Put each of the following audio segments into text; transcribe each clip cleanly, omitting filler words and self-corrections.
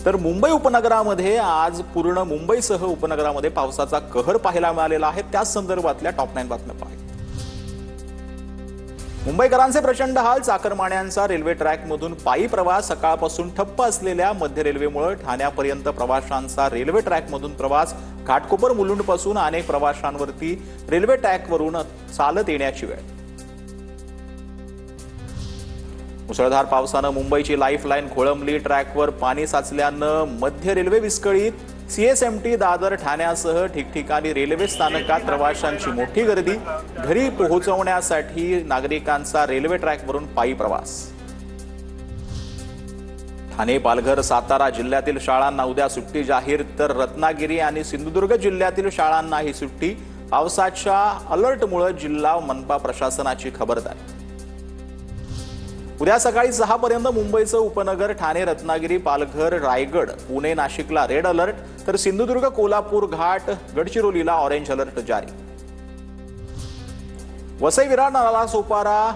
तर मुंबई उपनगरामध्ये आज पूर्ण मुंबईसह उपनगरामध्ये पावसाचा कहर पाहायला मिळालेला आहे। त्या संदर्भातल्या टॉप 9 बातम्या पाहूया। मुंबईकरांचे प्रचंड हाल। चाकरमान्यांचा रेल्वे ट्रॅकमधून पायी प्रवास। सकाळपासून ठप्प असलेल्या मध्य रेल्वेमुळे ठाण्यापर्यंत प्रवाशांचा रेल्वे ट्रॅकमधून प्रवास। घाटकोपर मुलुंडपासून अनेक प्रवाशांवरती रेल्वे ट्रॅकवरून चालत येण्याची वेळ। मुसळधार पावसाने मुंबईची लाईफलाईन खोळंबली। ट्रॅकवर पाणी साचल्याने मध्य रेल्वे विस्कळीत। सीएसएमटी दादर ठाण्यासह ठिकठिकाणी रेल्वे स्थानकात प्रवाशांची मोठी गर्दी। घरी पोहोचवण्यासाठी नागरिकांचा रेल्वे ट्रॅकवरून पायी प्रवास। ठाणे, पालघर, सातारा जिल्ह्यातील शाळांना उद्या सुट्टी जाहीर, तर रत्नागिरी आणि सिंधुदुर्ग जिल्ह्यातील शाळांनाही सुट्टी। पावसाच्या अलर्टमुळे जिल्हा मनपा प्रशासनाची खबरदारी। उद्या सकाळी 6 पर्यंत मुंबईचं उपनगर ठाणे, रत्नागिरी, पालघर, रायगड, पुणे, नाशिकला रेड अलर्ट, तर सिंधुदुर्ग, कोल्हापूर, घाट, गडचिरोलीला ऑरेंज अलर्ट जारी। वसई, विरार, नालासोपारा,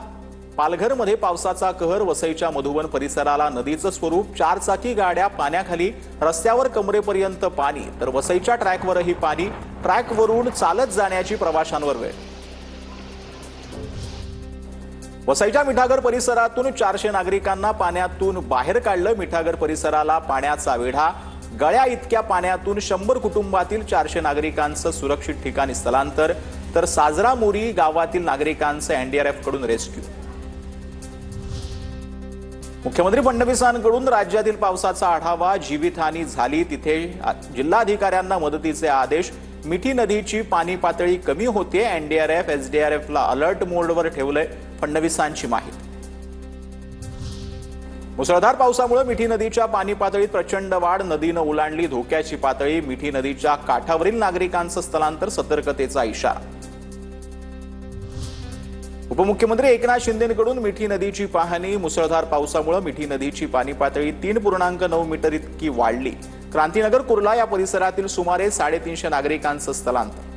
पालघरमध्ये पावसाचा कहर। वसईच्या मधुवन परिसराला नदीचं स्वरूप। 4 चाकी गाड्या पाण्याखाली। रस्त्यावर कमरेपर्यंत पाणी, तर वसईच्या ट्रॅकवरही पाणी। ट्रॅकवरून चालत जाण्याची प्रवाशांवर वेळ। वसईच्या मिठागर परिसरातून 400 नागरिकांना पाण्यातून बाहेर काढलं। मिठागर परिसराला पाण्याचा वेढा। गळ्या इतक्या पाण्यातून 100 कुटुंबातील 400 नागरिकांचं सुरक्षित ठिकाणी स्थलांतर, तर साजरा मोरी गावातील नागरिकांचं एनडीआरएफ कडून रेस्क्यू। मुख्यमंत्री फडणवीसांकडून राज्यातील पावसाचा आढावा। जीवितहानी झाली तिथे जिल्हाधिकाऱ्यांना मदतीचे आदेश। मिठी नदीची पाणी पातळी कमी होते। एनडीआरएफ, एसडीआरएफला अलर्ट मोडवर ठेवलंय, फडणवीसांची माहिती। मुसळधार पावसामुळे मिठी नदीच्या पाणी पातळीत प्रचंड वाढ। नदीनं ओलांडली धोक्याची पातळी। मिठी नदीच्या काठावरील नागरिकांचं स्थलांतर, सतर्कतेचा इशारा। उपमुख्यमंत्री एकनाथ शिंदेंकडून मिठी नदीची पाहणी। मुसळधार पावसामुळे मिठी नदीची पाणी पातळी 3.9 मीटर इतकी वाढली। क्रांतीनगर, कुर्ला या परिसरातील सुमारे 350 नागरिकांचं स्थलांतर।